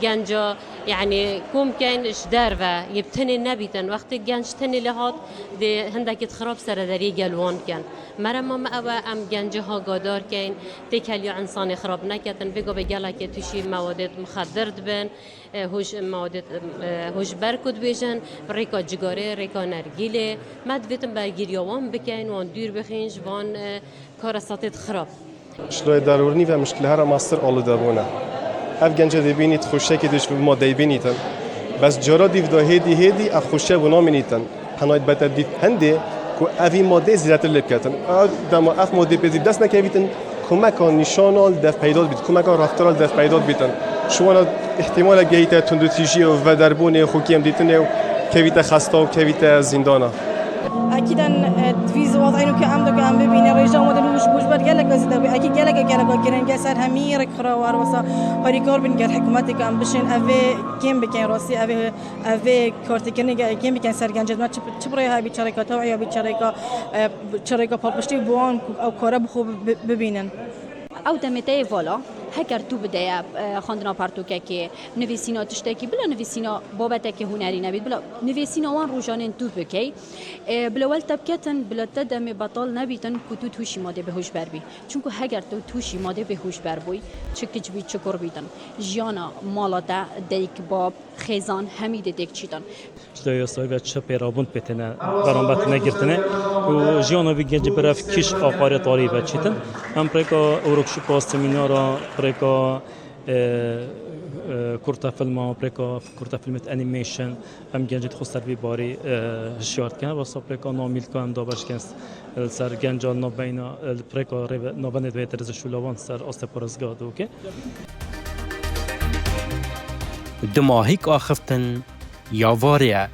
گنجا یعنی کم کن اشدار و یبتنی نبیتن وقتی گنج تنی لحات ده هندکی خراب سرداری گلوان کن مرا ما ام گنجه ها گادار کن تکلی انسان خراب نکتن بگو به گله که توشی مواد مخدر دبن هوش مواد هوش برکد بیشن ریکا جگاره ریکا نرگیله مد ویتم برگیریوان بکن وان دور بخینج وان کار ساتت خراب شلوی ضروری و مشکل هر ماستر آلوده بونه اف گنجه دیبینید خوشه که دش ما دیبینیدن بس جرا دیو دا هدی اف خوشه و نامینیدن هناید بهتر دید هنده که اوی ماده زیادتر لب کردن دما اف ماده پذیر دست نکردن کمک نشانال دف پیدا بید کمک رفتارال دف پیدا بیدن شما احتمال گهیت تندوتیجی و دربون خوکی هم دیدن و کویت خسته و کویت زندانه اكيدا تفيز وضعينو كأمدو كأم ببيني رجال مدن وش بر جلك وزيدا اكيد جلك كرن جسر همير خروار وسا هريكار بن جل حكومتي كأم بشين افي كيم بكين راسي افي كارتكني كيم بكين سرگنجد ما چبري هاي بيچاريكا توعيه بيچاريكا پاپشتي بوان او کارا بخو ببینن او دمته والا هکر تو بده خواندنا پرتوکه که نویسینا تشتکی بلا نویسینا بابته که هنری نبید بلا نویسینا وان روزانه تو بکی بلا ول تبکتن بلا تدم بطال نبیتن که تو توشی ماده بهوش بر بی چونکه هگر تو توشی ماده بهوش بر بوی چه کجبی چکر بیتن جیانا مالاتا دیک باب خیزان همید دیک چیتن جدای سایه چه پیرابوند بتنه برانبت نگرتنه و جیانا بگنج برف کش آخر تاری و چیتن هم پرکا اورکشوپا سمینارا پرکا کورتا فیلم پرکا کورتا فیلمت انیمیشن هم گنجت خود سر باری شیارت کنه واسه پرکا نامیل کن دابش کنست سر گنجال نبینا پرکا نبند ویتر از شلوان سر آست پرزگاد اوکی دماهیک آخفتن یا واریا